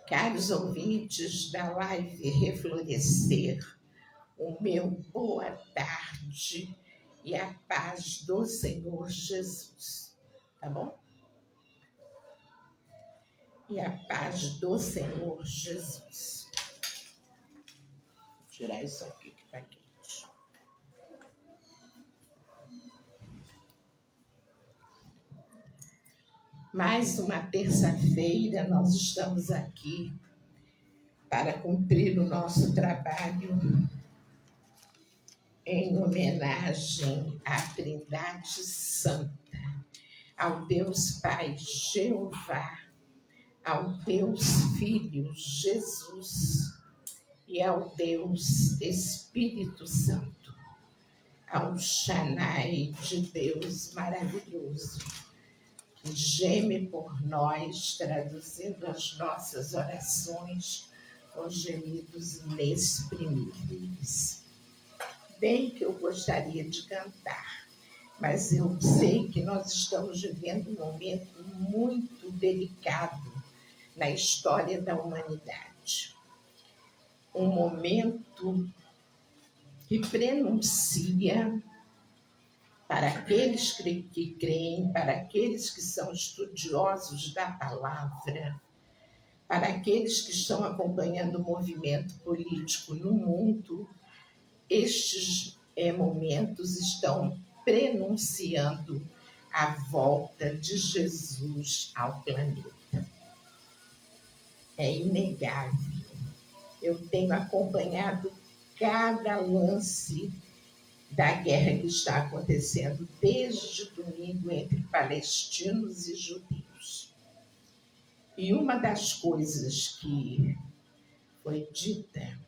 Caros ouvintes da live Reflorescer, o meu boa tarde e a paz do Senhor Jesus, tá bom? E a paz do Senhor Jesus. Vou tirar isso aqui que está quente. Mais uma terça-feira nós estamos aqui para cumprir o nosso trabalho em homenagem à Trindade Santa, ao Deus Pai Jeová, ao Deus Filho Jesus e ao Deus Espírito Santo, ao Shaddai de Deus maravilhoso, que geme por nós, traduzindo as nossas orações com gemidos inexprimíveis. Bem que eu gostaria de cantar, mas eu sei que nós estamos vivendo um momento muito delicado na história da humanidade. Um momento que prenuncia para aqueles que creem, para aqueles que são estudiosos da palavra, para aqueles que estão acompanhando o movimento político no mundo, estes momentos estão prenunciando a volta de Jesus ao planeta. É inegável. Eu tenho acompanhado cada lance da guerra que está acontecendo desde domingo entre palestinos e judeus. E uma das coisas que foi dita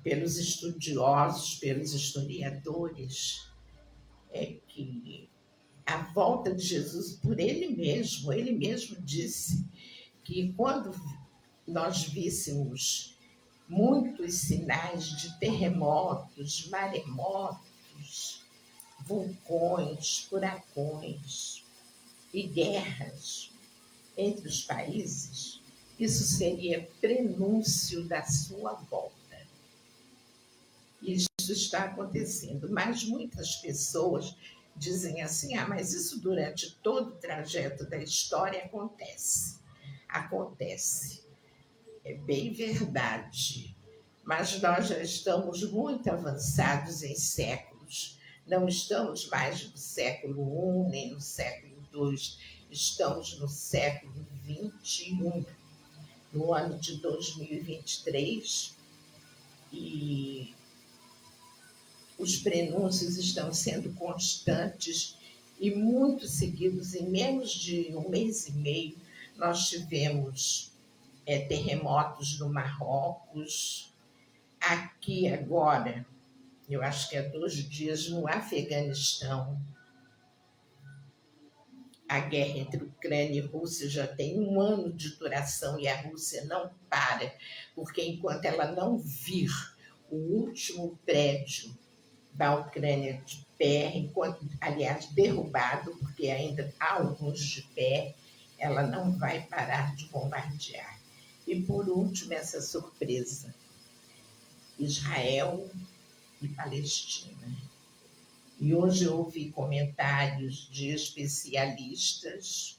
pelos estudiosos, pelos historiadores, é que a volta de Jesus por ele mesmo disse que quando nós víssemos muitos sinais de terremotos, maremotos, vulcões, furacões e guerras entre os países, isso seria prenúncio da sua volta. Isso está acontecendo, mas muitas pessoas dizem assim, mas isso durante todo o trajeto da história acontece. Acontece. É bem verdade, mas nós já estamos muito avançados em séculos. Não estamos mais no século I, nem no século II, estamos no século XXI, no ano de 2023, e os prenúncios estão sendo constantes e muito seguidos. Em menos de um mês e meio, nós tivemos terremotos no Marrocos, aqui agora, eu acho que há 2 dias, no Afeganistão. A guerra entre Ucrânia e Rússia já tem 1 ano de duração e a Rússia não para, porque enquanto ela não vir o último prédio da Ucrânia de pé, aliás, derrubado, porque ainda há alguns de pé, ela não vai parar de bombardear. E, por último, essa surpresa, Israel e Palestina. E hoje eu ouvi comentários de especialistas,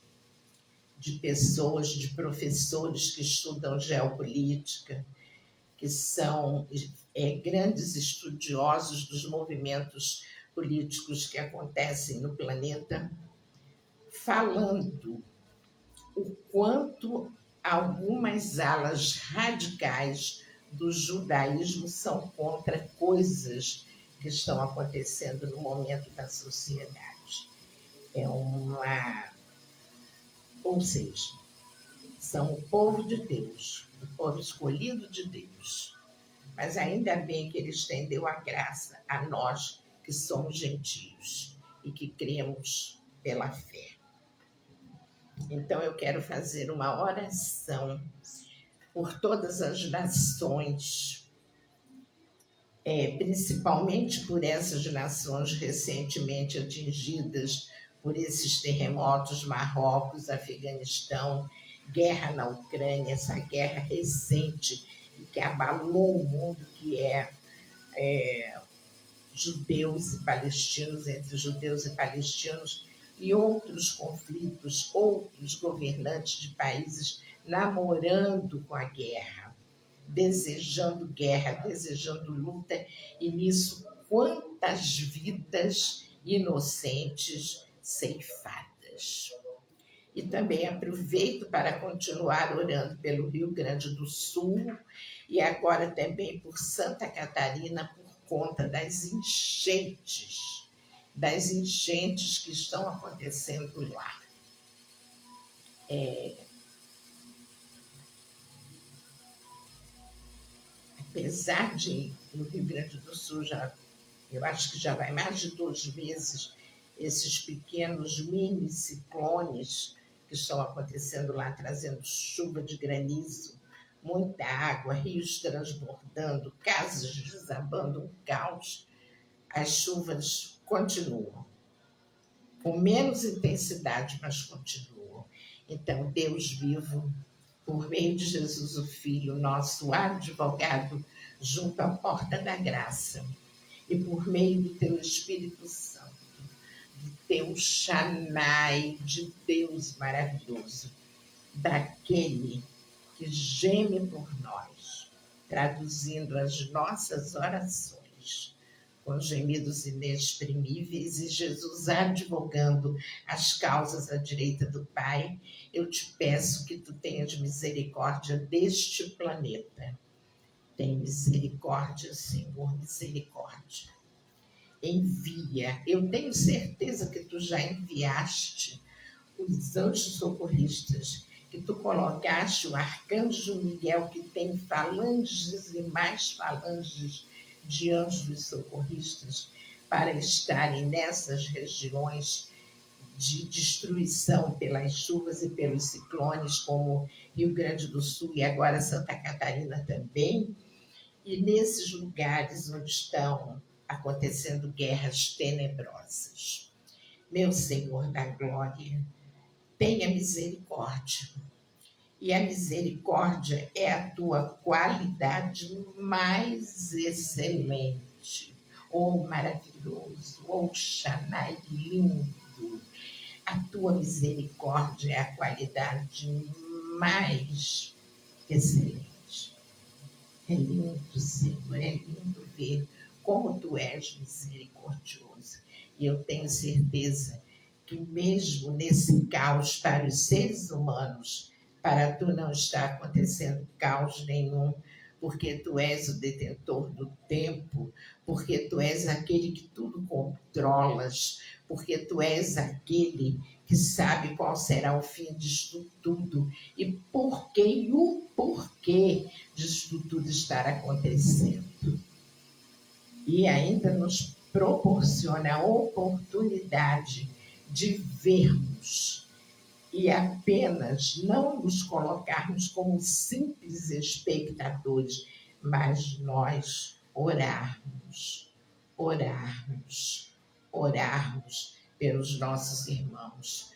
de pessoas, de professores que estudam geopolítica, que são grandes estudiosos dos movimentos políticos que acontecem no planeta, falando o quanto algumas alas radicais do judaísmo são contra coisas que estão acontecendo no momento da sociedade. Ou seja, são o povo de Deus, o povo escolhido de Deus. Mas ainda bem que ele estendeu a graça a nós que somos gentios e que cremos pela fé. Então eu quero fazer uma oração por todas as nações, principalmente por essas nações recentemente atingidas por esses terremotos, Marrocos, Afeganistão, guerra na Ucrânia, essa guerra recente que abalou o mundo, que é judeus e palestinos, entre judeus e palestinos, e outros conflitos, outros governantes de países namorando com a guerra, desejando luta, e nisso quantas vidas inocentes ceifadas. E também aproveito para continuar orando pelo Rio Grande do Sul e agora também por Santa Catarina, por conta das enchentes que estão acontecendo lá. Apesar de no Rio Grande do Sul, eu acho que já vai mais de 2 meses, esses pequenos mini ciclones que estão acontecendo lá, trazendo chuva de granizo, muita água, rios transbordando, casas desabando, um caos. As chuvas continuam, com menos intensidade, mas continuam. Então, Deus vivo, por meio de Jesus, o Filho, nosso advogado, junto à porta da graça, e por meio do teu Espírito Santo, do teu Shaddai, de Deus maravilhoso, daquele que geme por nós, traduzindo as nossas orações com gemidos inexprimíveis, e Jesus advogando as causas à direita do Pai, eu te peço que tu tenhas misericórdia deste planeta. Tem misericórdia, Senhor, misericórdia. Envia. Eu tenho certeza que tu já enviaste os anjos socorristas, que tu colocaste o arcanjo Miguel, que tem falanges e mais falanges de anjos socorristas, para estarem nessas regiões de destruição pelas chuvas e pelos ciclones, como Rio Grande do Sul e agora Santa Catarina também, e nesses lugares onde estão acontecendo guerras tenebrosas. Meu Senhor da glória, tenha misericórdia. E a misericórdia é a tua qualidade mais excelente. Oh, maravilhoso, oh, Shaddai lindo. A tua misericórdia é a qualidade mais excelente. É lindo, Senhor, é lindo ver como tu és misericordioso. E eu tenho certeza que mesmo nesse caos para os seres humanos, para tu não está acontecendo caos nenhum, porque tu és o detentor do tempo, porque tu és aquele que tudo controlas, porque tu és aquele que sabe qual será o fim disto tudo e o porquê disto tudo estar acontecendo. E ainda nos proporciona a oportunidade de vermos e apenas não nos colocarmos como simples espectadores, mas nós orarmos pelos nossos irmãos.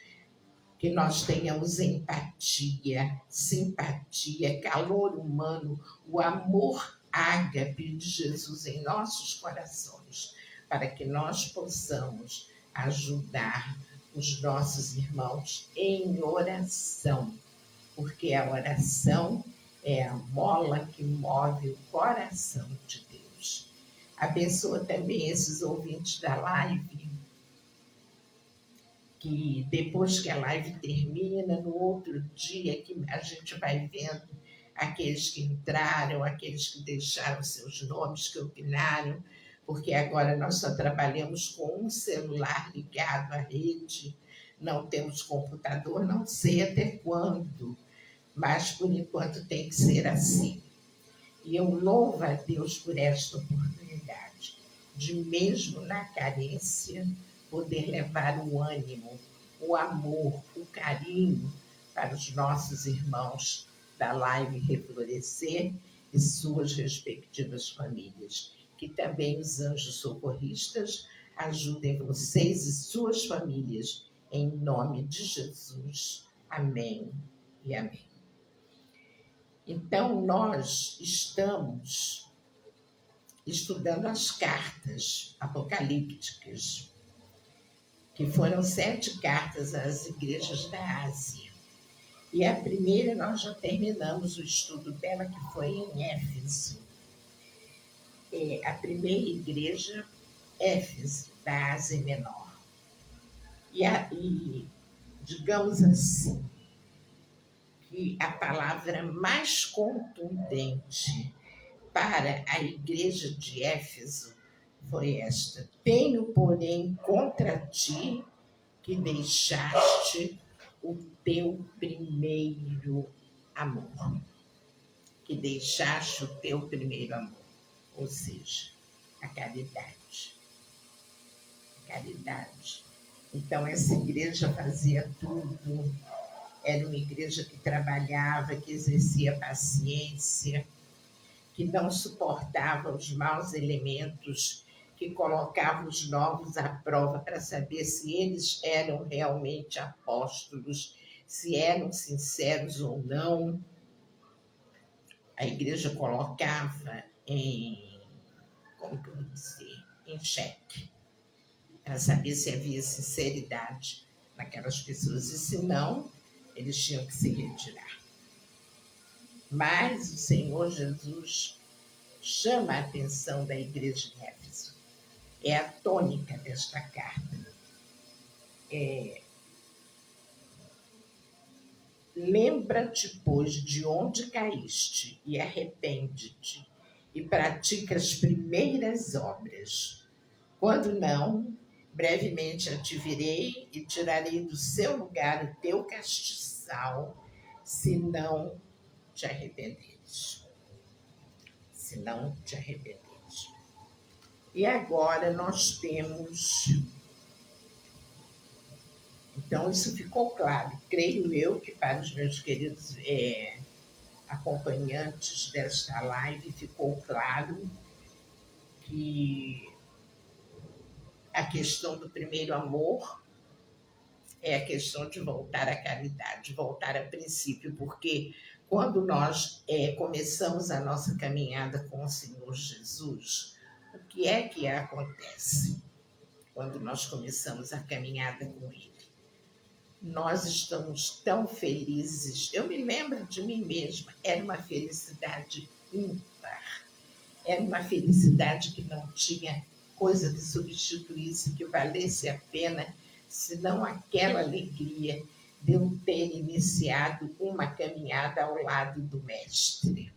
Que nós tenhamos empatia, simpatia, calor humano, o amor ágape de Jesus em nossos corações, para que nós possamos ajudar os nossos irmãos em oração, porque a oração é a mola que move o coração de Deus. Abençoa também esses ouvintes da live, que depois que a live termina, no outro dia que a gente vai vendo aqueles que entraram, aqueles que deixaram seus nomes, que opinaram, porque agora nós só trabalhamos com um celular ligado à rede, não temos computador, não sei até quando, mas por enquanto tem que ser assim. E eu louvo a Deus por esta oportunidade, de mesmo na carência, poder levar o ânimo, o amor, o carinho para os nossos irmãos da live Reflorescer e suas respectivas famílias. Que também os anjos socorristas ajudem vocês e suas famílias, em nome de Jesus. Amém e amém. Então, nós estamos estudando as cartas apocalípticas, que foram 7 cartas às igrejas da Ásia. E a primeira nós já terminamos o estudo dela, que foi em Éfeso. A primeira igreja, Éfeso, da Ásia Menor. E digamos assim, que a palavra mais contundente para a igreja de Éfeso foi esta: tenho, porém, contra ti que deixaste o teu primeiro amor. Que deixaste o teu primeiro amor. Ou seja, a caridade. A caridade. Então, essa igreja fazia tudo. Era uma igreja que trabalhava, que exercia paciência, que não suportava os maus elementos, que colocava os novos à prova para saber se eles eram realmente apóstolos, se eram sinceros ou não. A igreja colocava em xeque, para saber se havia sinceridade naquelas pessoas, e se não, eles tinham que se retirar. Mas o Senhor Jesus chama a atenção da igreja de Éfeso. É a tônica desta carta. Lembra-te, pois, de onde caíste e arrepende-te e pratica as primeiras obras. Quando não, brevemente a te virei e tirarei do seu lugar o teu castiçal, se não te arrependeres. Se não te arrependeres. E agora nós temos... Então, isso ficou claro. Creio eu que para os meus queridos acompanhantes desta live ficou claro que a questão do primeiro amor é a questão de voltar à caridade, voltar a princípio, porque quando nós começamos a nossa caminhada com o Senhor Jesus, o que é que acontece quando nós começamos a caminhada com Ele? Nós estamos tão felizes. Eu me lembro de mim mesma, era uma felicidade ímpar, era uma felicidade que não tinha coisa que substituísse, que valesse a pena, senão aquela alegria de eu ter iniciado uma caminhada ao lado do Mestre.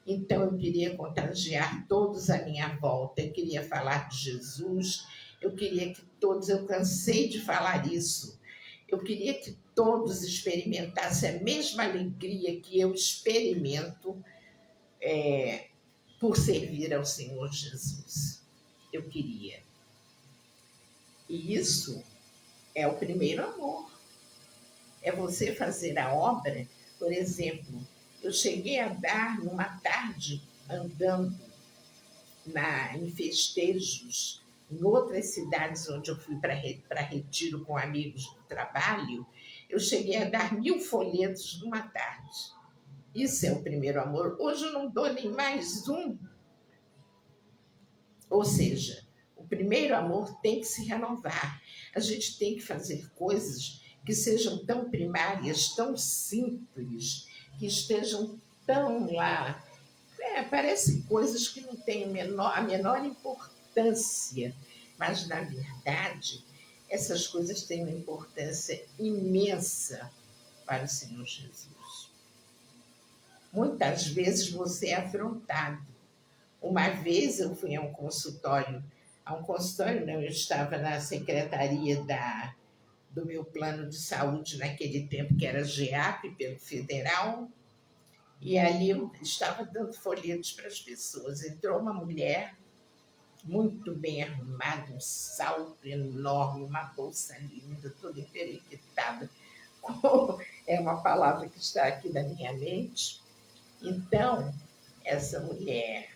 Então, eu queria contagiar todos à minha volta, eu queria falar de Jesus, eu queria que todos, eu cansei de falar isso, eu queria que todos experimentassem a mesma alegria que eu experimento por servir ao Senhor Jesus. Eu queria. E isso é o primeiro amor. É você fazer a obra. Por exemplo, eu cheguei a dar numa tarde andando em festejos em outras cidades onde eu fui para retiro com amigos do trabalho, eu cheguei a dar 1000 folhetos numa tarde. Isso é o primeiro amor. Hoje eu não dou nem mais um. Ou seja, o primeiro amor tem que se renovar. A gente tem que fazer coisas que sejam tão primárias, tão simples, que estejam tão lá. Parecem coisas que não têm a menor importância, mas, na verdade, essas coisas têm uma importância imensa para o Senhor Jesus. Muitas vezes você é afrontado. Uma vez eu fui a um consultório não, eu estava na secretaria do meu plano de saúde naquele tempo, que era GEAP, pelo federal, e ali eu estava dando folhetos para as pessoas. Entrou uma mulher muito bem arrumada, um salto enorme, uma bolsa linda, toda emperequitada. É uma palavra que está aqui na minha mente. Então, essa mulher,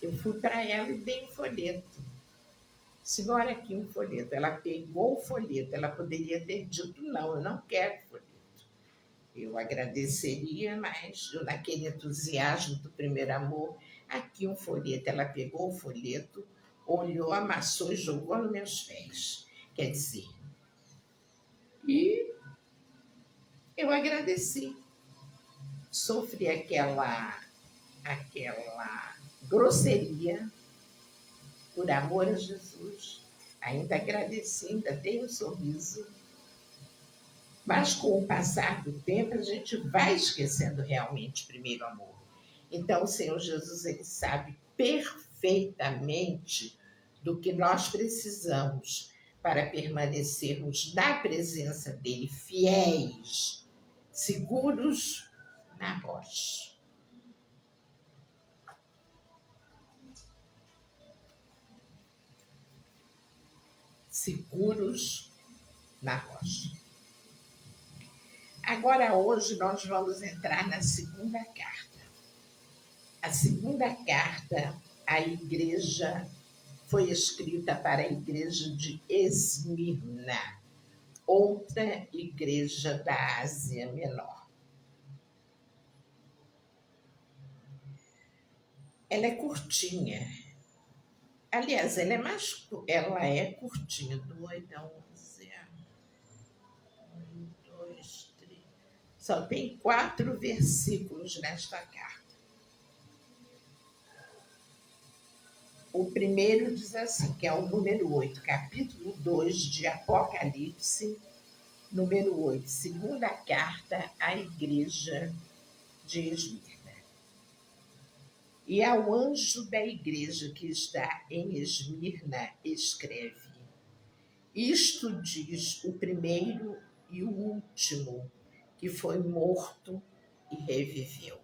eu fui para ela e dei um folheto. Senhora, aqui um folheto. Ela pegou o folheto, ela poderia ter dito, não, eu não quero folheto. eu agradeceria, mas eu, naquele entusiasmo do primeiro amor, aqui um folheto, ela pegou o folheto, olhou, amassou e jogou nos meus pés. Quer dizer, e eu agradeci. Sofri aquela grosseria por amor a Jesus. Ainda agradeci, ainda dei um sorriso. Mas com o passar do tempo, a gente vai esquecendo realmente o primeiro amor. Então, o Senhor Jesus, ele sabe perfeitamente do que nós precisamos para permanecermos na presença dele, fiéis, seguros na rocha. Seguros na rocha. Agora, hoje, nós vamos entrar na segunda carta. A segunda carta à igreja foi escrita para a igreja de Esmirna, outra igreja da Ásia Menor. Ela é curtinha. Aliás, ela é curtinha. 2 a 11. 1, 2, 3. Só tem 4 versículos nesta carta. O primeiro diz assim, que é o número 8, capítulo 2 de Apocalipse, número 8, segunda carta à igreja de Esmirna. E ao anjo da igreja que está em Esmirna, escreve: isto diz o primeiro e o último, que foi morto e reviveu.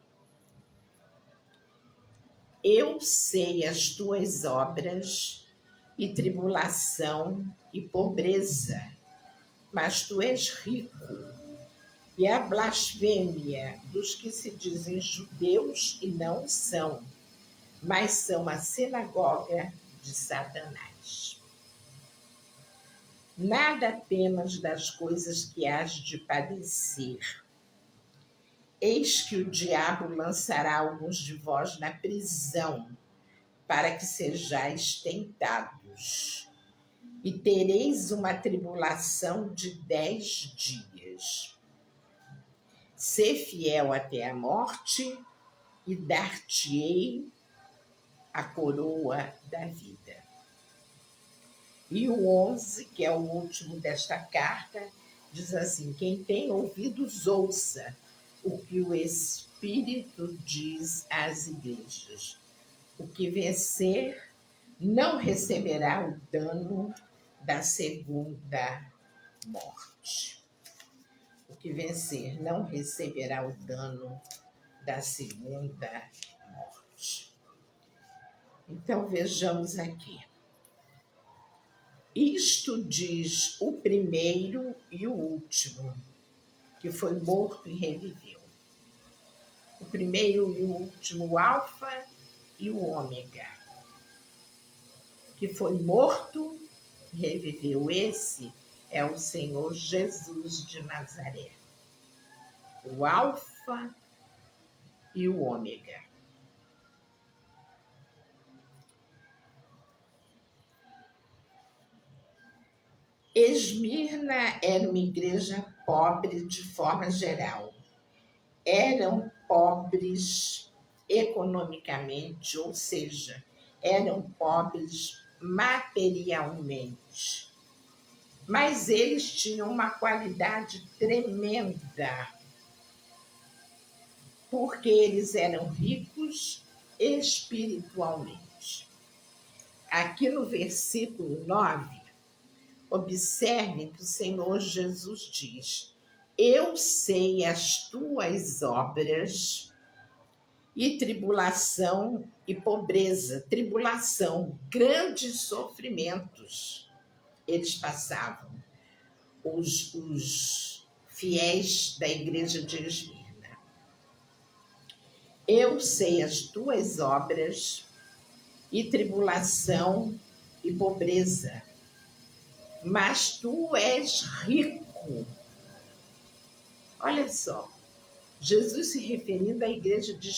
Eu sei as tuas obras e tribulação e pobreza, mas tu és rico. E a blasfêmia dos que se dizem judeus e não são, mas são a sinagoga de Satanás. Nada temas das coisas que hás de padecer. Eis que o diabo lançará alguns de vós na prisão, para que sejais tentados. E tereis uma tribulação de 10 dias. Sê fiel até a morte, e dar-te-ei a coroa da vida. E o 11, que é o último desta carta, diz assim: quem tem ouvidos, ouça o que o Espírito diz às igrejas. O que vencer não receberá o dano da segunda morte. O que vencer não receberá o dano da segunda morte. Então, vejamos aqui. Isto diz o primeiro e o último, que foi morto e reviveu. O primeiro e o último, o alfa e o ômega, que foi morto e reviveu. Esse é o Senhor Jesus de Nazaré. O alfa e o ômega. Esmirna era uma igreja pobre de forma geral. Eram pobres economicamente, ou seja, eram pobres materialmente. Mas eles tinham uma qualidade tremenda, porque eles eram ricos espiritualmente. Aqui no versículo 9, observem que o Senhor Jesus diz: eu sei as tuas obras e tribulação e pobreza. Tribulação, grandes sofrimentos eles passavam, os fiéis da igreja de Esmirna. Eu sei as tuas obras e tribulação e pobreza, mas tu és rico. Olha só, Jesus se referindo à igreja de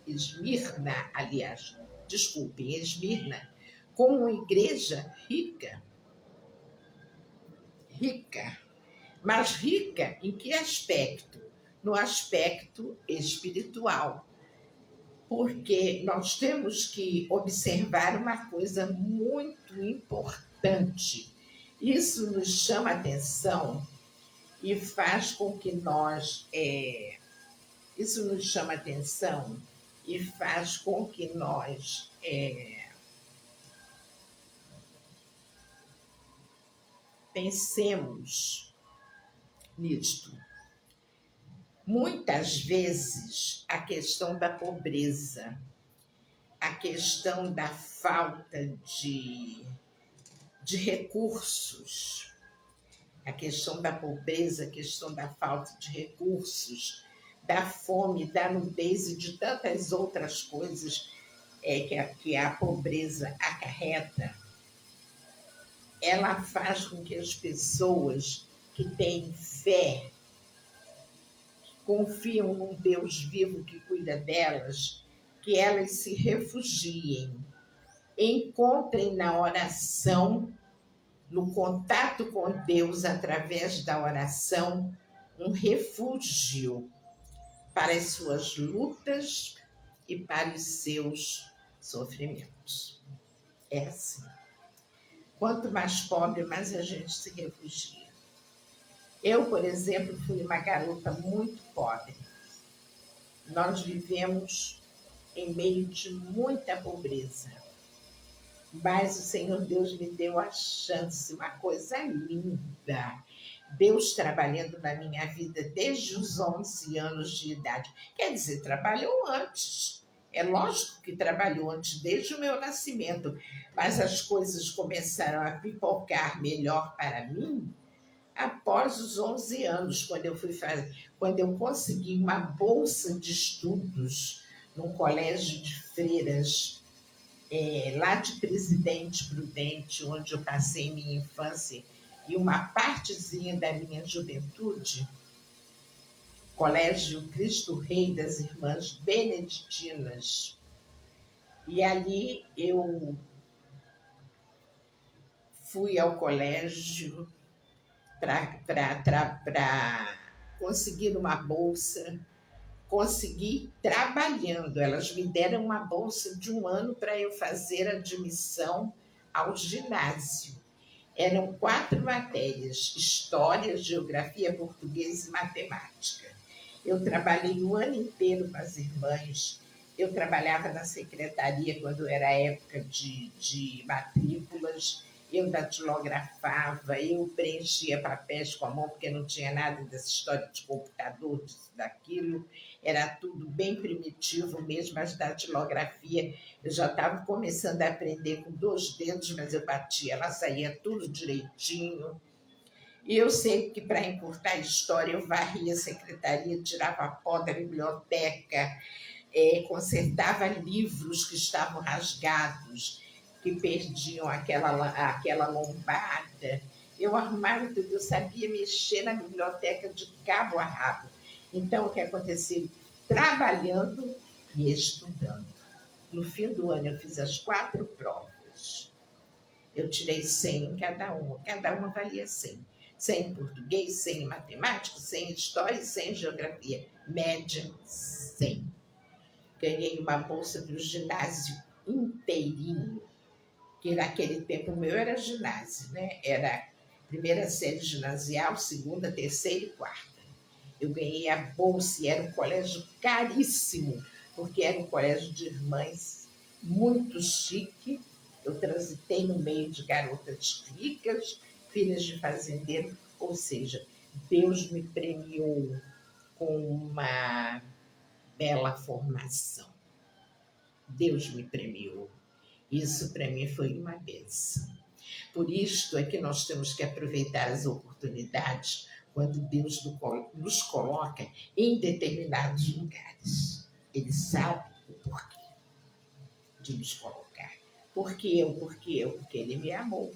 Esmirna, aliás, desculpem, Esmirna, como uma igreja rica, rica, mas rica em que aspecto? No aspecto espiritual. Porque nós temos que observar uma coisa muito importante. Isso nos chama a atenção e faz com que isso nos chama a atenção e faz com que nós pensemos nisto. Muitas vezes a questão da pobreza, a questão da falta de recursos, a questão da pobreza, a questão da falta de recursos, da fome, da nudez e de tantas outras coisas que a pobreza acarreta, ela faz com que as pessoas que têm fé, que confiam num Deus vivo que cuida delas, que elas se refugiem, encontrem na oração, no contato com Deus através da oração, um refúgio para as suas lutas e para os seus sofrimentos. É assim. Quanto mais pobre, mais a gente se refugia. Eu, por exemplo, fui uma garota muito pobre. Nós vivemos em meio de muita pobreza. Mas o Senhor Deus me deu a chance, uma coisa linda. Deus trabalhando na minha vida desde os 11 anos de idade. Quer dizer, trabalhou antes. É lógico que trabalhou antes, desde o meu nascimento. Mas as coisas começaram a pipocar melhor para mim após os 11 anos, quando eu consegui uma bolsa de estudos num colégio de freiras lá de Presidente Prudente, onde eu passei minha infância e uma partezinha da minha juventude, Colégio Cristo Rei das Irmãs Beneditinas. E ali eu fui ao colégio para conseguir uma bolsa, consegui trabalhando. Elas me deram uma bolsa de 1 ano para eu fazer admissão ao ginásio. Eram 4 matérias: História, Geografia, Português e Matemática. Eu trabalhei o ano inteiro com as irmãs. Eu trabalhava na secretaria quando era época de matrículas. Eu datilografava, eu preenchia papéis com a mão, porque não tinha nada dessa história de computador, disso, daquilo. Era tudo bem primitivo mesmo, as datilografia. Eu já estava começando a aprender com 2 dedos, mas eu batia, ela saía tudo direitinho. E eu sei que, para encurtar a história, eu varria a secretaria, tirava pó da biblioteca, consertava livros que estavam rasgados, que perdiam aquela lombada. Eu arrumava tudo, eu sabia mexer na biblioteca de cabo a rabo. Então, o que aconteceu? Trabalhando e estudando. No fim do ano, eu fiz as 4 provas. Eu tirei 100 em cada uma valia 100. 100 em português, 100 em matemática, 100 em história e 100 em geografia. Média, 100. Ganhei uma bolsa para o ginásio inteirinho, que naquele tempo o meu era ginásio, né? Era primeira série ginasial, segunda, terceira e quarta. Eu ganhei a bolsa e era um colégio caríssimo, porque era um colégio de irmãs muito chique. Eu transitei no meio de garotas ricas, filhas de fazendeiro, ou seja, Deus me premiou com uma bela formação. Deus me premiou. Isso para mim foi uma bênção. Por isto é que nós temos que aproveitar as oportunidades quando Deus nos coloca em determinados lugares. Ele sabe o porquê de nos colocar. Por que eu? Porque Ele me amou.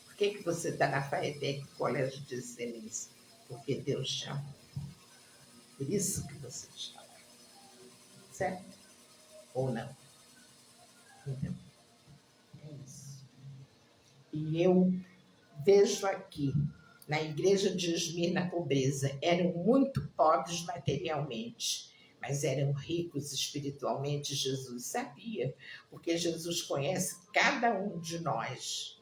Por que você está na Faetec, Colégio de Excelência? Porque Deus te amou. Por isso que você está lá. Certo? Ou não? Então, é isso. E eu vejo aqui, na igreja de Esmirna, na pobreza, eram muito pobres materialmente, mas eram ricos espiritualmente. Jesus sabia, porque Jesus conhece cada um de nós,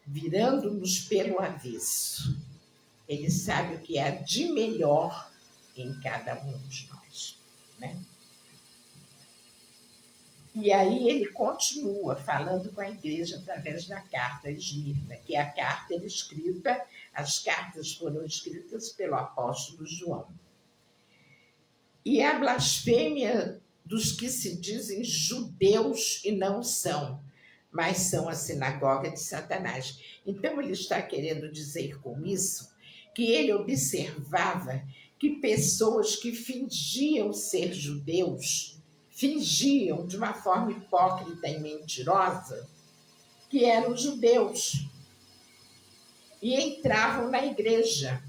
virando-nos pelo avesso. Ele sabe o que há de melhor em cada um de nós, né? E aí ele continua falando com a igreja através da carta a Esmirna, que é a carta escrita, as cartas foram escritas pelo apóstolo João. E a blasfêmia dos que se dizem judeus e não são, mas são a sinagoga de Satanás. Então ele está querendo dizer com isso que ele observava que pessoas que fingiam ser judeus, fingiam de uma forma hipócrita e mentirosa que eram judeus e entravam na igreja.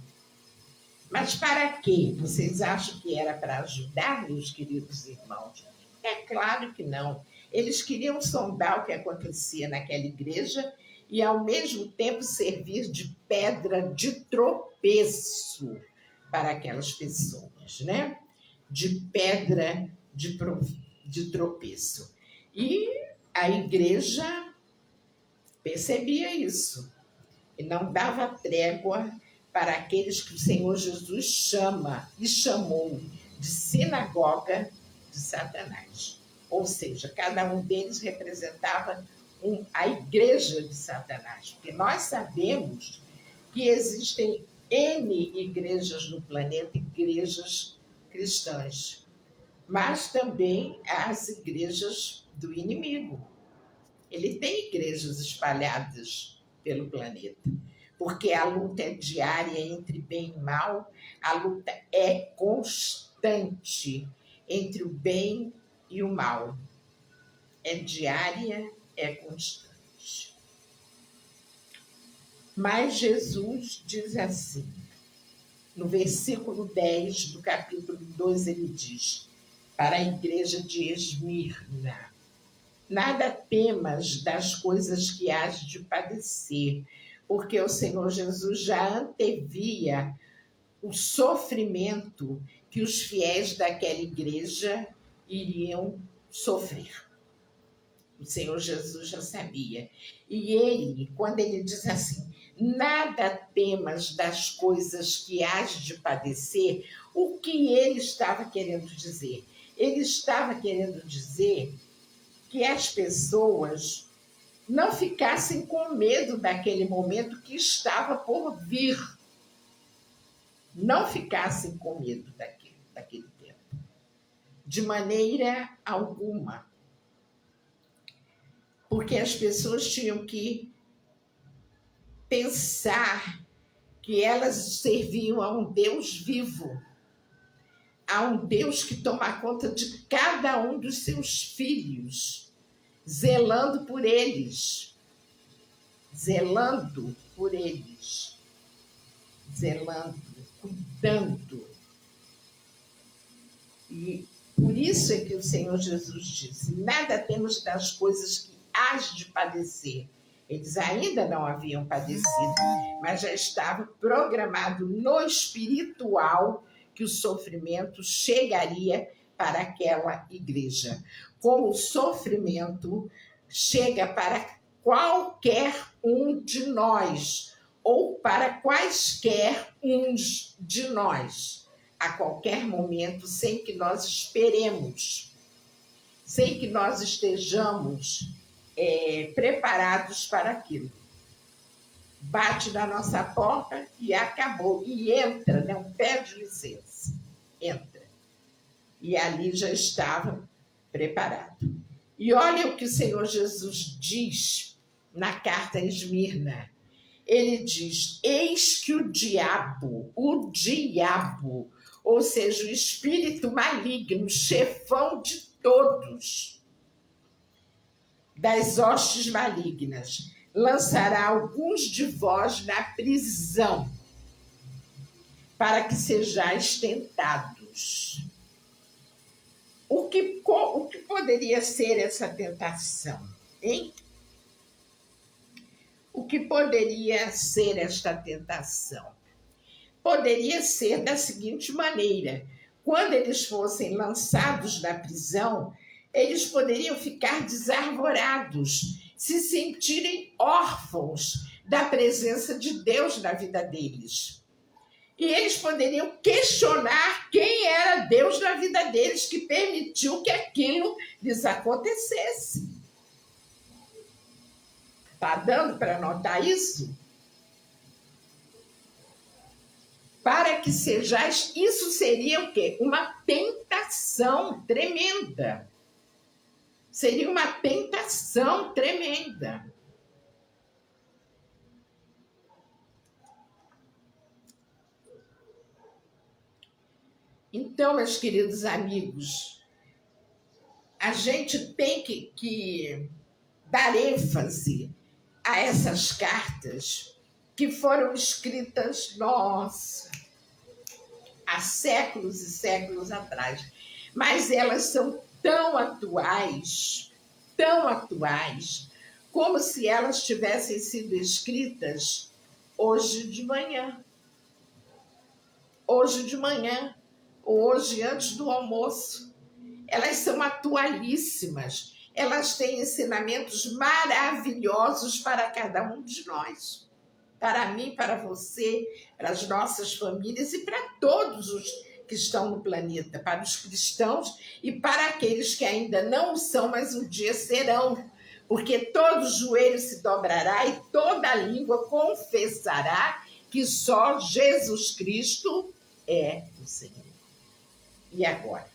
Mas para quê? Vocês acham que era para ajudar, meus queridos irmãos? É claro que não. Eles queriam sondar o que acontecia naquela igreja e, ao mesmo tempo, servir de pedra de tropeço para aquelas pessoas, né? De pedra de tropeço. E a igreja percebia isso e não dava trégua para aqueles que o Senhor Jesus chama e chamou de sinagoga de Satanás. Ou seja, cada um deles representava a igreja de Satanás, porque nós sabemos que existem N igrejas no planeta, igrejas cristãs, mas também as igrejas do inimigo. Ele tem igrejas espalhadas pelo planeta, porque a luta é diária entre bem e mal, a luta é constante entre o bem e o mal. É diária, é constante. Mas Jesus diz assim, no versículo 10 do capítulo 2, ele diz, para a igreja de Esmirna, nada temas das coisas que hás de padecer, porque o Senhor Jesus já antevia o sofrimento que os fiéis daquela igreja iriam sofrer. O Senhor Jesus já sabia. E ele, quando ele diz assim, nada temas das coisas que hás de padecer, o que ele estava querendo dizer? Ele estava querendo dizer que as pessoas não ficassem com medo daquele momento que estava por vir. Não ficassem com medo daquele tempo. De maneira alguma. Porque as pessoas tinham que pensar que elas serviam a um Deus vivo, a um Deus que toma conta de cada um dos seus filhos, zelando por eles, zelando, cuidando. E por isso é que o Senhor Jesus disse, nada temos das coisas que hás de padecer. Eles ainda não haviam padecido, mas já estava programado no espiritual que o sofrimento chegaria para aquela igreja. Como o sofrimento chega para qualquer um de nós, ou para quaisquer uns de nós, a qualquer momento, sem que nós esperemos, sem que nós estejamos preparados para aquilo. Bate na nossa porta e acabou. E entra, não pede licença. Entra. E ali já estava preparado. E olha o que o Senhor Jesus diz na carta a Esmirna. Ele diz, eis que o diabo, ou seja, o espírito maligno, chefão de todos, das hostes malignas, lançará alguns de vós na prisão, para que sejais tentados. O que poderia ser essa tentação, hein? O que poderia ser esta tentação? Poderia ser da seguinte maneira: quando eles fossem lançados da prisão, eles poderiam ficar desarvorados, se sentirem órfãos da presença de Deus na vida deles. E eles poderiam questionar quem era Deus na vida deles, que permitiu que aquilo lhes acontecesse. Está dando para notar isso? Para que sejais, isso seria o quê? Uma tentação tremenda. Seria uma tentação tremenda. Então, meus queridos amigos, a gente tem que dar ênfase a essas cartas que foram escritas, nossa, há séculos e séculos atrás. Mas elas são tão atuais, como se elas tivessem sido escritas hoje de manhã. Hoje de manhã, hoje antes do almoço. Elas são atualíssimas. Elas têm ensinamentos maravilhosos para cada um de nós. Para mim, para você, para as nossas famílias e para todos os que estão no planeta, para os cristãos e para aqueles que ainda não são, mas um dia serão. Porque todo joelho se dobrará e toda língua confessará que só Jesus Cristo é o Senhor. E agora?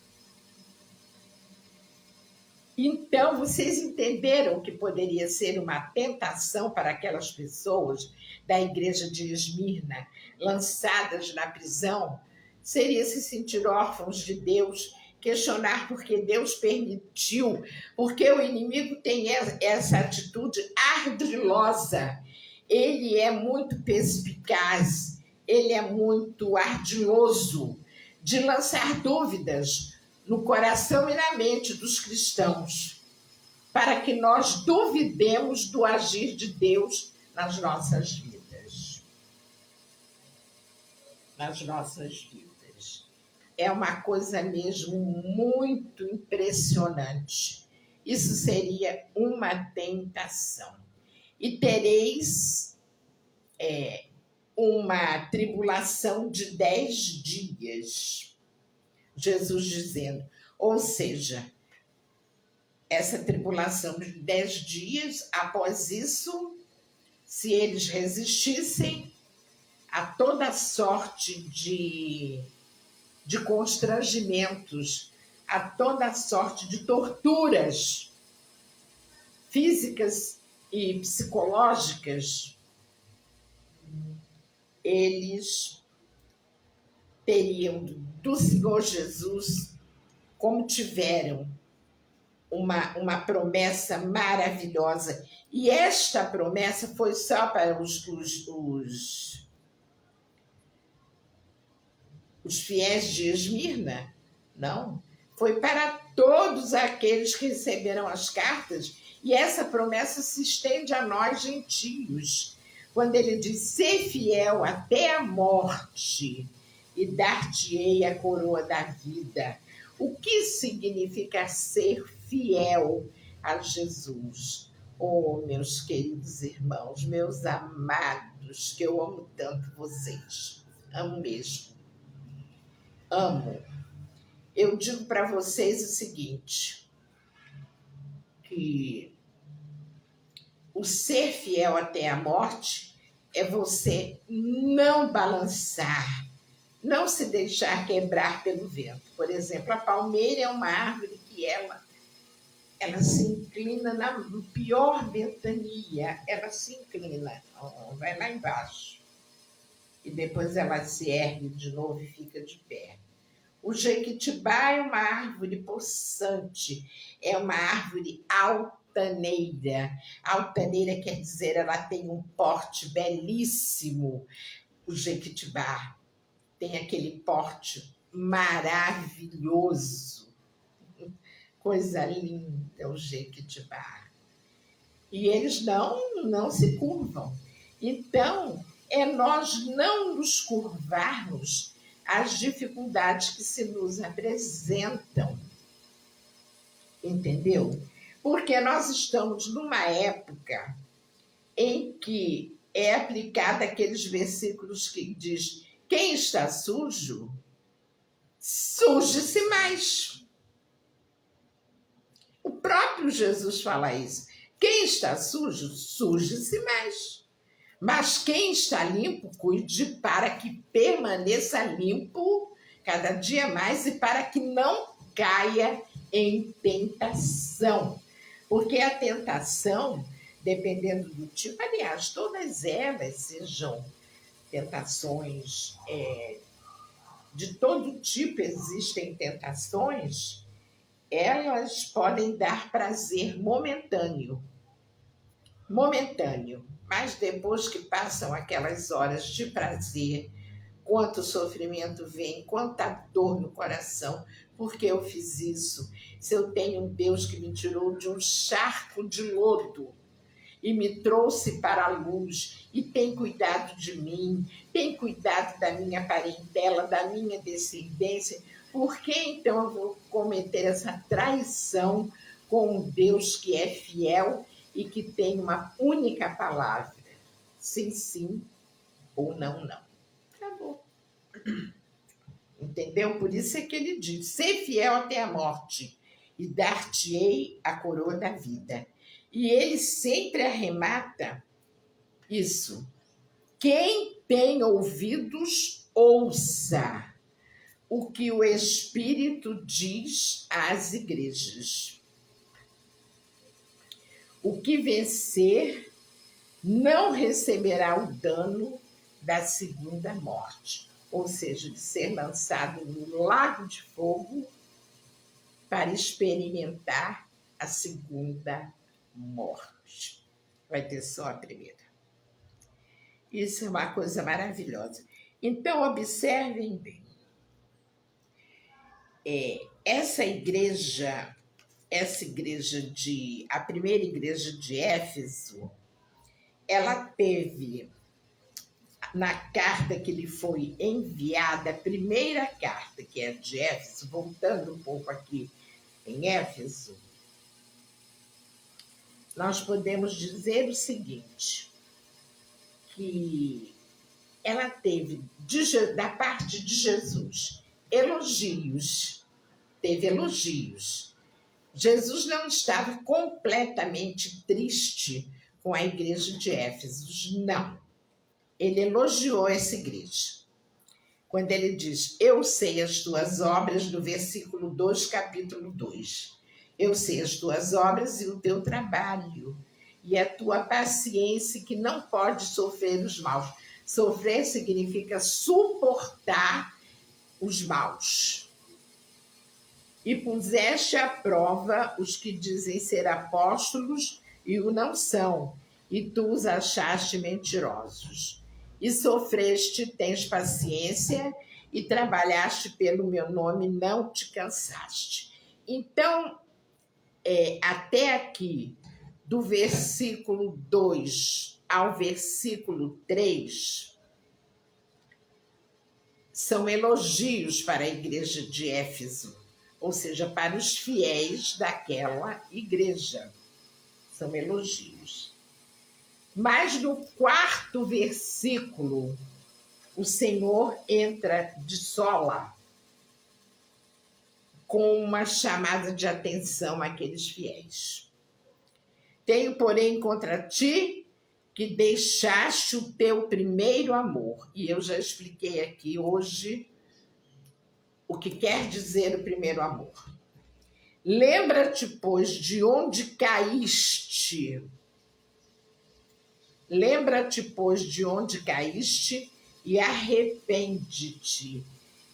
Então, vocês entenderam que poderia ser uma tentação para aquelas pessoas da igreja de Esmirna, lançadas na prisão? Seria se sentir órfãos de Deus, questionar por que Deus permitiu, porque o inimigo tem essa atitude ardilosa. Ele é muito perspicaz, ele é muito ardiloso de lançar dúvidas no coração e na mente dos cristãos, para que nós duvidemos do agir de Deus nas nossas vidas. Nas nossas vidas. É uma coisa mesmo muito impressionante. Isso seria uma tentação. E tereis uma tribulação de 10 dias. Jesus dizendo, ou seja, essa tribulação de 10 dias, após isso, se eles resistissem a toda sorte de constrangimentos, a toda sorte de torturas físicas e psicológicas, eles teriam do Senhor Jesus, como tiveram uma promessa maravilhosa. E esta promessa foi só para os fiéis de Esmirna? Não. Foi para todos aqueles que receberam as cartas. E essa promessa se estende a nós, gentios. Quando ele diz, ser fiel até a morte e dar-te-ei a coroa da vida. O que significa ser fiel a Jesus? Oh, meus queridos irmãos, meus amados, que eu amo tanto vocês. Amo mesmo. Amo. Eu digo para vocês o seguinte, que o ser fiel até a morte é você não balançar, não se deixar quebrar pelo vento. Por exemplo, a palmeira é uma árvore que ela se inclina na pior ventania, ela se inclina, vai lá embaixo. E depois ela se ergue de novo e fica de pé. O jequitibá é uma árvore possante, é uma árvore altaneira. Altaneira quer dizer, ela tem um porte belíssimo, o jequitibá. tem aquele porte maravilhoso, coisa linda, o Jequitibá. E eles não se curvam. Então, é nós não nos curvarmos às dificuldades que se nos apresentam. Entendeu? Porque nós estamos numa época em que é aplicada aqueles versículos que diz: quem está sujo, suje-se mais. O próprio Jesus fala isso. Quem está sujo, suje-se mais. Mas quem está limpo, cuide para que permaneça limpo cada dia mais e para que não caia em tentação. Porque a tentação, dependendo do tipo, aliás, todas elas sejam tentações de todo tipo, existem tentações, elas podem dar prazer momentâneo, mas depois que passam aquelas horas de prazer, quanto sofrimento vem, quanta dor no coração, porque eu fiz isso. Se eu tenho um Deus que me tirou de um charco de lodo e me trouxe para a luz e tem cuidado de mim, tem cuidado da minha parentela, da minha descendência, por que então eu vou cometer essa traição com um Deus que é fiel e que tem uma única palavra? Sim, sim, ou não, não. Acabou. Entendeu? Por isso é que ele diz: ser fiel até a morte e dar-te-ei a coroa da vida. E ele sempre arremata isso. Quem tem ouvidos, ouça o que o Espírito diz às igrejas. O que vencer não receberá o dano da segunda morte, ou seja, de ser lançado no lago de fogo para experimentar a segunda morte. Vai ter só a primeira. Isso é uma coisa maravilhosa. Então, observem bem. Essa igreja, a primeira igreja de Éfeso, ela teve, na carta que lhe foi enviada, a primeira carta, que é de Éfeso, voltando um pouco aqui em Éfeso, nós podemos dizer o seguinte, que ela teve, da parte de Jesus, teve elogios. Jesus não estava completamente triste com a igreja de Éfeso, não. Ele elogiou essa igreja. Quando ele diz: eu sei as tuas obras, no versículo 2, capítulo 2. Eu sei as tuas obras e o teu trabalho, e a tua paciência, que não pode sofrer os maus. Sofrer significa suportar os maus. E puseste à prova os que dizem ser apóstolos e o não são, e tu os achaste mentirosos. E sofreste, tens paciência, e trabalhaste pelo meu nome, não te cansaste. Então, até aqui, do versículo 2 ao versículo 3, são elogios para a igreja de Éfeso, ou seja, para os fiéis daquela igreja. São elogios. Mas no 4º versículo, o Senhor entra de sola com uma chamada de atenção àqueles fiéis. Tenho, porém, contra ti que deixaste o teu primeiro amor. E eu já expliquei aqui hoje o que quer dizer o primeiro amor. Lembra-te, pois, de onde caíste. Lembra-te, pois, de onde caíste e arrepende-te.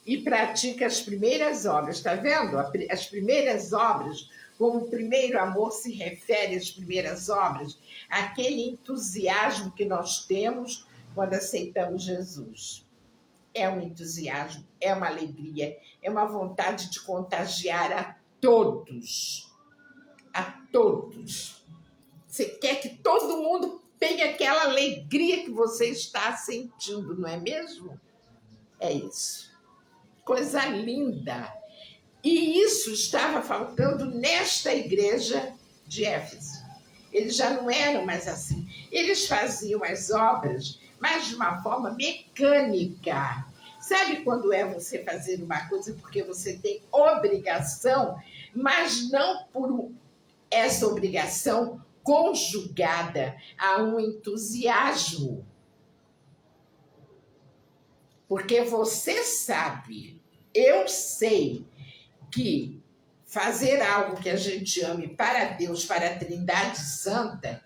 E pratica as primeiras obras. Está vendo? As primeiras obras, como o primeiro amor se refere às primeiras obras, aquele entusiasmo que nós temos quando aceitamos Jesus. é um entusiasmo, é uma alegria, é uma vontade de contagiar a todos. A todos. Você quer que todo mundo tenha aquela alegria que você está sentindo, não é mesmo? É isso. Coisa linda. E isso estava faltando nesta igreja de Éfeso. Eles já não eram mais assim. Eles faziam as obras, mas de uma forma mecânica. Sabe quando é você fazer uma coisa porque você tem obrigação, mas não por essa obrigação conjugada a um entusiasmo? Porque você sabe, eu sei que fazer algo que a gente ame para Deus, para a Trindade Santa,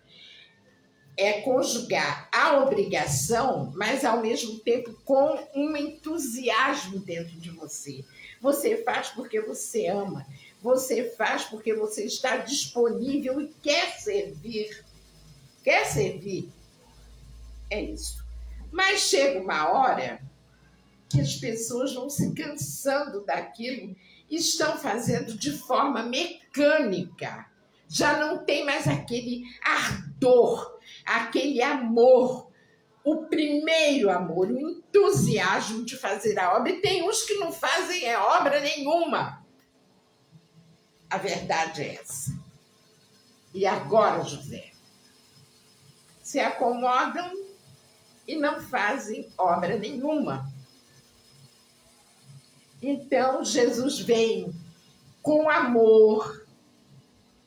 é conjugar a obrigação, mas ao mesmo tempo com um entusiasmo dentro de você. Você faz porque você ama, você faz porque você está disponível e quer servir. Quer servir. É isso. Mas chega uma hora que as pessoas vão se cansando daquilo e estão fazendo de forma mecânica. Já não tem mais aquele ardor, aquele amor, o primeiro amor, o entusiasmo de fazer a obra. E tem uns que não fazem obra nenhuma. A verdade é essa. E agora, José, se acomodam e não fazem obra nenhuma. Então, Jesus vem com amor,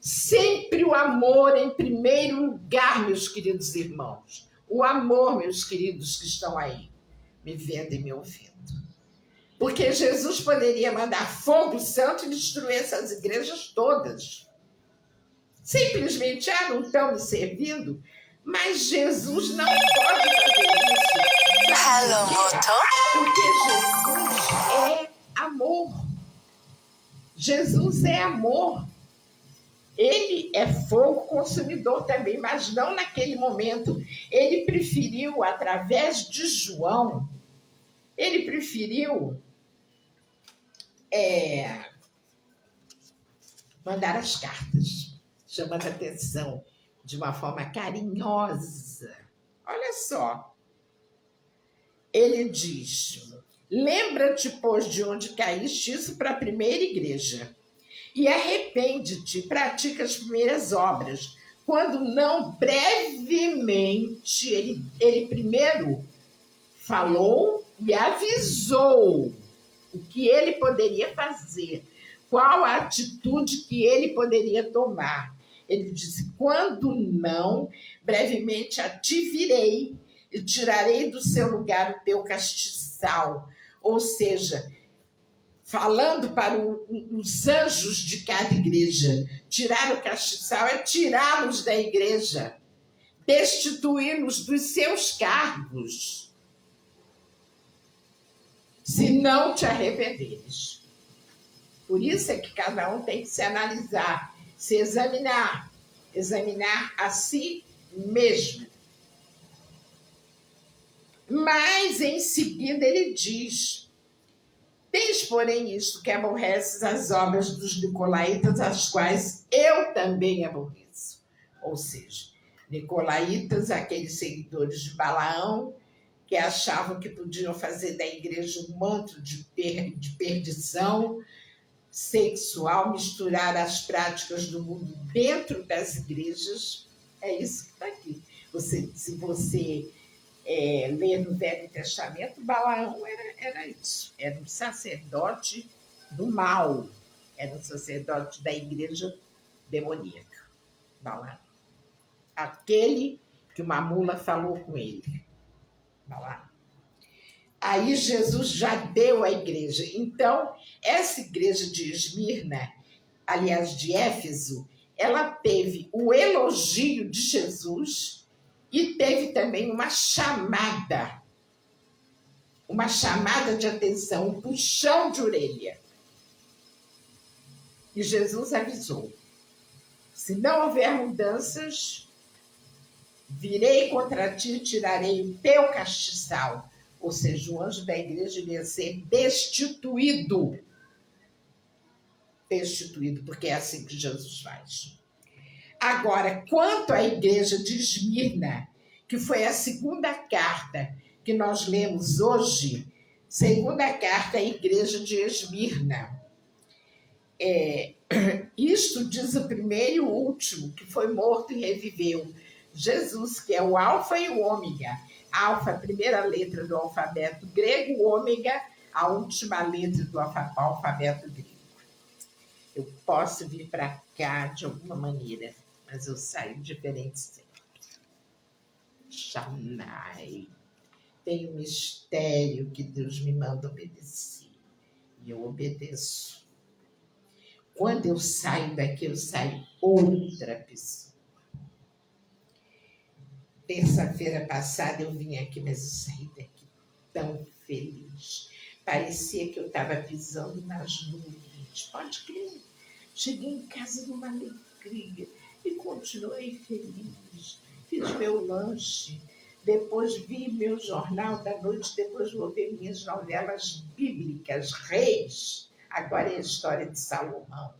sempre o amor em primeiro lugar, meus queridos irmãos. O amor, meus queridos que estão aí, me vendo e me ouvindo. Porque Jesus poderia mandar fogo santo e destruir essas igrejas todas. Simplesmente, não estão me servindo, mas Jesus não pode fazer isso. Hello, motor. Porque Jesus é amor. Jesus é amor. Ele é fogo consumidor também, mas não naquele momento. Ele preferiu, através de João, ele preferiu mandar as cartas, chamando a atenção de uma forma carinhosa. Olha só. Ele diz: lembra-te, pois, de onde caíste, isso para a primeira igreja, e arrepende-te, pratica as primeiras obras. Quando não, brevemente, ele primeiro falou e avisou o que ele poderia fazer, qual a atitude que ele poderia tomar. Ele disse: quando não, brevemente a te virei e tirarei do seu lugar o teu castiçal. Ou seja, falando para os anjos de cada igreja, tirar o castiçal é tirá-los da igreja, destituí-los dos seus cargos, se não te arrependeres. Por isso é que cada um tem que se analisar, se examinar a si mesmo. Mas em seguida ele diz: tens, porém, isto, que aborreces as obras dos nicolaítas, as quais eu também aborreço. Ou seja, nicolaítas, aqueles seguidores de Balaão, que achavam que podiam fazer da igreja um manto de perdição sexual, misturar as práticas do mundo dentro das igrejas. É isso que está aqui. Se você ler no Velho Testamento, Balaão era isso. Era um sacerdote do mal. Era um sacerdote da igreja demoníaca. Balaão. Aquele que uma mula falou com ele. Balaão. Aí Jesus já deu à igreja. Então, essa igreja de Esmirna, aliás, de Éfeso, ela teve o elogio de Jesus e teve também uma chamada de atenção, um puxão de orelha. E Jesus avisou: se não houver mudanças, virei contra ti e tirarei o teu castiçal. Ou seja, o anjo da igreja iria ser destituído. Destituído, porque é assim que Jesus faz. Agora, quanto à igreja de Esmirna, que foi a segunda carta que nós lemos hoje, segunda carta à igreja de Esmirna. Isto diz o primeiro e o último, que foi morto e reviveu. Jesus, que é o alfa e o ômega. Alfa, a primeira letra do alfabeto grego, ômega, a última letra do alfabeto grego. Eu posso vir para cá de alguma maneira, mas eu saio diferente sempre. Jamais. Tem um mistério que Deus me manda obedecer. E eu obedeço. Quando eu saio daqui, eu saio outra pessoa. Terça-feira passada eu vim aqui, mas eu saí daqui tão feliz. Parecia que eu estava pisando nas nuvens. Pode crer. Cheguei em casa numa alegria e continuei feliz. Fiz meu lanche, depois vi meu jornal da noite, depois vou ver minhas novelas bíblicas, Reis. Agora é a história de Salomão.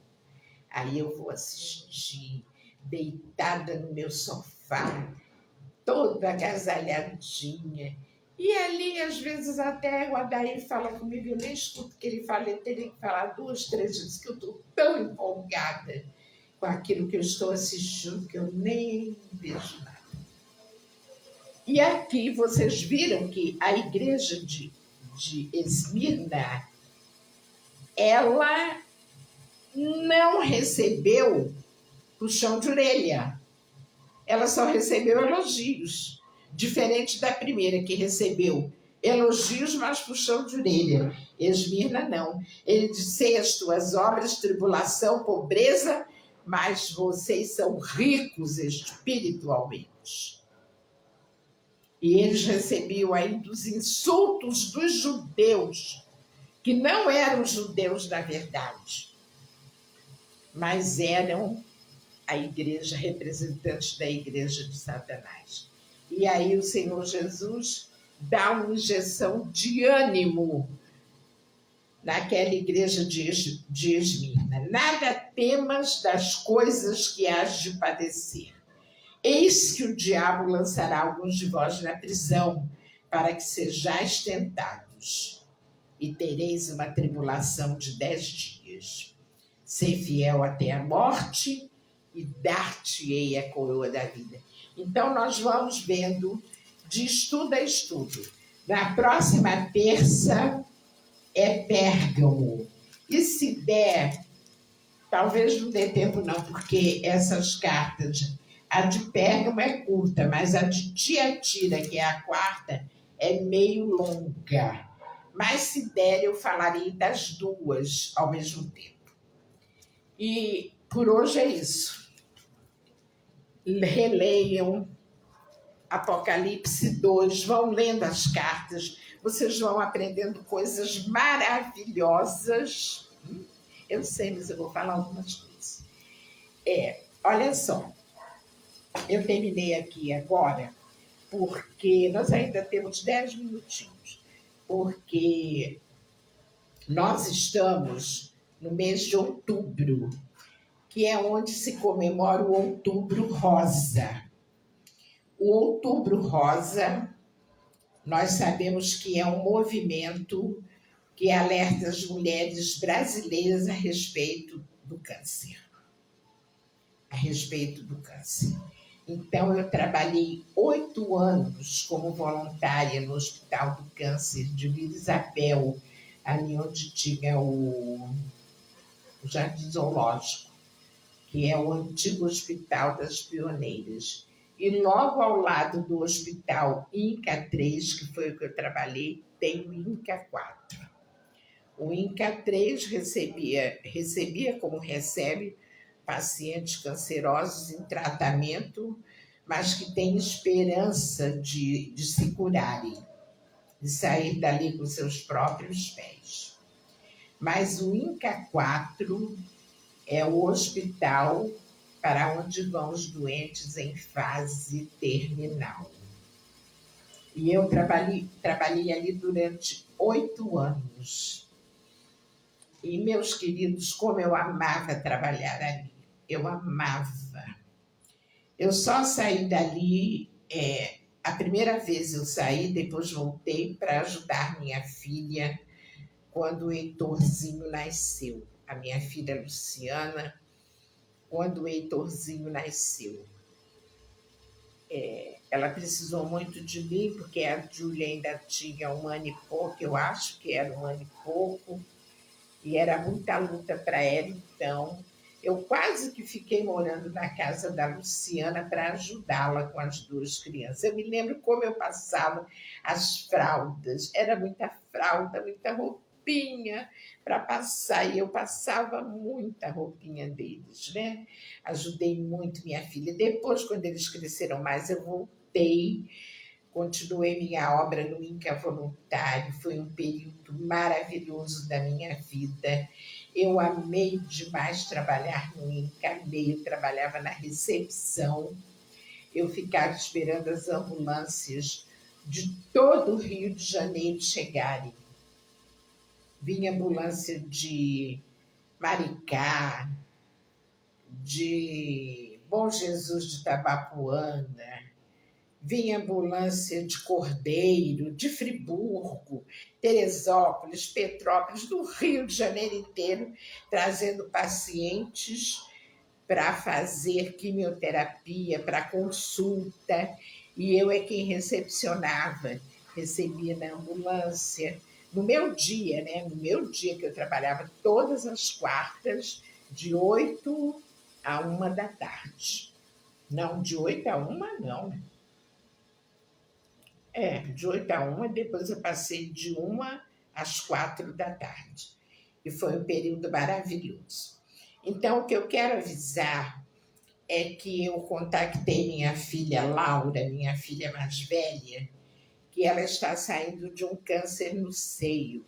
Aí eu vou assistir, deitada no meu sofá, toda agasalhadinha. E ali, às vezes, até o Adair fala comigo, eu nem escuto o que ele fala, ele teria que falar 2, 3 vezes, que eu estou tão empolgada com aquilo que eu estou assistindo, que eu nem vejo nada. E aqui vocês viram que a igreja de Esmirna, ela não recebeu puxão de orelha. Ela só recebeu elogios. Diferente da primeira, que recebeu elogios, mas puxão de orelha. Esmirna não. Ele disse: sei as tuas obras, tribulação, pobreza, mas vocês são ricos espiritualmente. E eles recebiam ainda os insultos dos judeus, que não eram judeus na verdade, mas eram a igreja, representantes da igreja de Satanás. E aí o Senhor Jesus dá uma injeção de ânimo naquela igreja de Esmirna. Nada temas das coisas que hás de padecer. Eis que o diabo lançará alguns de vós na prisão, para que sejais tentados, e tereis uma tribulação de 10 dias. Ser fiel até a morte, e dar-te-ei a coroa da vida. Então, nós vamos vendo de estudo a estudo. Na próxima terça é Pérgamo. E se der, talvez não dê tempo não, porque essas cartas, a de Pérgamo é curta, mas a de Tiatira, que é a quarta, é meio longa. Mas se der, eu falarei das duas ao mesmo tempo. E por hoje é isso. Releiam Apocalipse 2, vão lendo as cartas, vocês vão aprendendo coisas maravilhosas. Eu sei, mas eu vou falar algumas coisas. Olha só, eu terminei aqui agora, porque nós ainda temos 10 minutinhos, porque nós estamos no mês de outubro, que é onde se comemora o Outubro Rosa. O Outubro Rosa, nós sabemos que é um movimento que alerta as mulheres brasileiras a respeito do câncer. A respeito do câncer. Então, eu trabalhei 8 anos como voluntária no Hospital do Câncer de Vila Isabel, ali onde tinha o Jardim Zoológico, que é o antigo Hospital das Pioneiras. E logo ao lado do Hospital INCA 3, que foi o que eu trabalhei, tem o INCA 4. O INCA 3 recebia como recebe pacientes cancerosos em tratamento, mas que têm esperança de se curarem, de sair dali com seus próprios pés. Mas o INCA 4 é o hospital para onde vão os doentes em fase terminal. E eu trabalhei ali durante 8 anos. E, meus queridos, como eu amava trabalhar ali. Eu amava. Eu só saí dali, a primeira vez eu saí, depois voltei para ajudar minha filha quando o Heitorzinho nasceu. A minha filha Luciana, quando o Heitorzinho nasceu. Ela precisou muito de mim, porque a Júlia ainda tinha 1 ano e pouco, eu acho que era 1 ano e pouco, e era muita luta para ela, então eu quase que fiquei morando na casa da Luciana para ajudá-la com as 2 crianças. Eu me lembro como eu passava as fraldas, era muita fralda, muita roupinha para passar, e eu passava muita roupinha deles, né? Ajudei muito minha filha. Depois, quando eles cresceram mais, eu voltei, continuei minha obra no INCA Voluntário, foi um período maravilhoso da minha vida. Eu amei demais trabalhar no INCA, amei, eu trabalhava na recepção, eu ficava esperando as ambulâncias de todo o Rio de Janeiro chegarem. Vinha ambulância de Maricá, de Bom Jesus de Tabapuana, vinha ambulância de Cordeiro, de Friburgo, Teresópolis, Petrópolis, do Rio de Janeiro inteiro, trazendo pacientes para fazer quimioterapia, para consulta, e eu é quem recepcionava, recebia na ambulância. No meu dia, né? No meu dia que eu trabalhava todas as quartas, de 8 a 1 da tarde. Não, de 8 a 1 não. De 8 a 1, depois eu passei de 1 às 4 da tarde. E foi um período maravilhoso. Então, o que eu quero avisar é que eu contactei minha filha Laura, minha filha mais velha, que ela está saindo de um câncer no seio.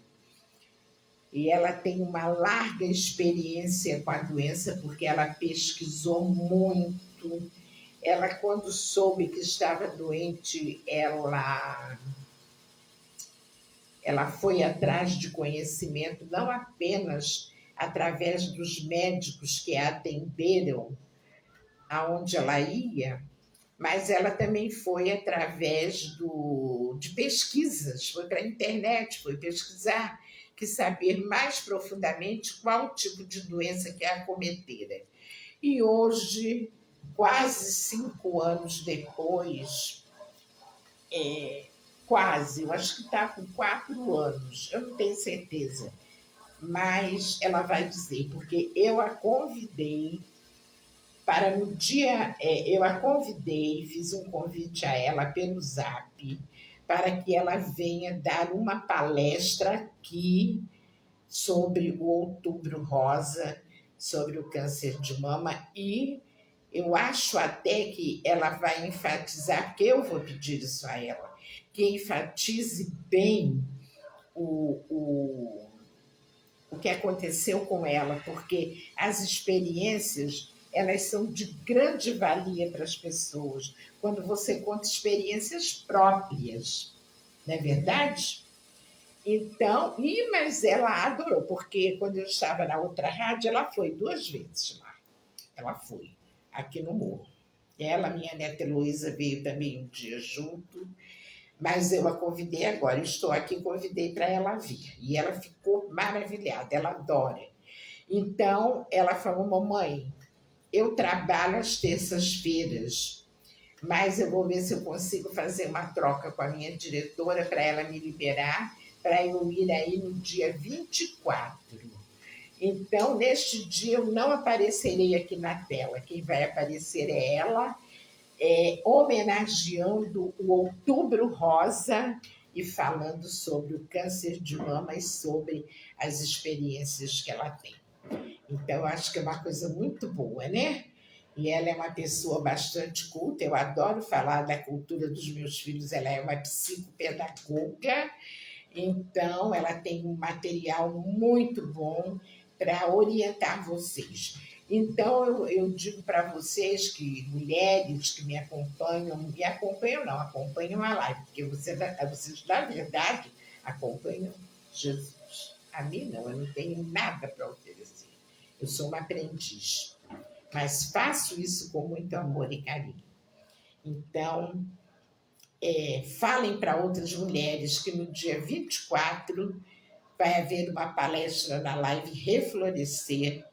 E ela tem uma larga experiência com a doença, porque ela pesquisou muito. Ela, quando soube que estava doente, ela foi atrás de conhecimento, não apenas através dos médicos que a atenderam aonde ela ia, mas ela também foi através de pesquisas, foi para a internet, foi pesquisar, quis saber mais profundamente qual tipo de doença que a acometera. E hoje, quase 5 anos depois, quase, eu acho que está com 4 anos, eu não tenho certeza, mas ela vai dizer, porque eu a convidei para no dia, eu a convidei, fiz um convite a ela pelo Zap, para que ela venha dar uma palestra aqui sobre o Outubro Rosa, sobre o câncer de mama, e eu acho até que ela vai enfatizar, porque eu vou pedir isso a ela, que enfatize bem o que aconteceu com ela, porque as experiências elas são de grande valia para as pessoas, quando você conta experiências próprias, não é verdade? Então, mas ela adorou, porque quando eu estava na outra rádio, ela foi 2 vezes lá. Ela foi, aqui no Morro. Ela, minha neta Heloísa, veio também um dia junto, mas eu a convidei agora, estou aqui, convidei para ela vir. E ela ficou maravilhada, ela adora. Então, ela falou, mamãe, eu trabalho às terças-feiras, mas eu vou ver se eu consigo fazer uma troca com a minha diretora para ela me liberar, para eu ir aí no dia 24. Então, neste dia, eu não aparecerei aqui na tela. Quem vai aparecer é ela, homenageando o Outubro Rosa e falando sobre o câncer de mama e sobre as experiências que ela tem. Então, eu acho que é uma coisa muito boa, né? E ela é uma pessoa bastante culta, eu adoro falar da cultura dos meus filhos, ela é uma psicopedagoga, então ela tem um material muito bom para orientar vocês. Então, eu digo para vocês que mulheres que me acompanham não, acompanham a live, porque vocês, na verdade, acompanham Jesus. A mim não, eu não tenho nada para oferecer. Eu sou uma aprendiz, mas faço isso com muito amor e carinho. Então, falem para outras mulheres que no dia 24 vai haver uma palestra na live Reflorescer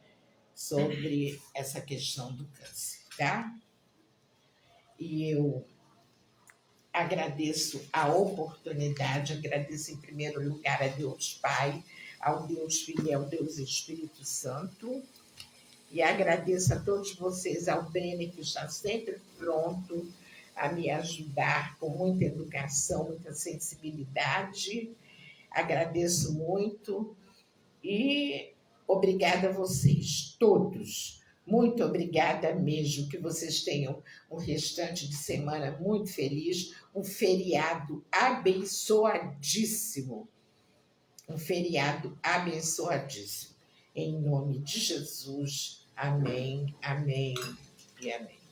sobre essa questão do câncer, tá? E eu agradeço a oportunidade, agradeço em primeiro lugar a Deus Pai, ao Deus Filho e ao Deus Espírito Santo, e agradeço a todos vocês, ao Breno, que está sempre pronto a me ajudar com muita educação, muita sensibilidade. Agradeço muito e obrigada a vocês, todos. Muito obrigada mesmo. Que vocês tenham um restante de semana muito feliz, um feriado abençoadíssimo. Um feriado abençoadíssimo. Em nome de Jesus. Amém, amém e amém.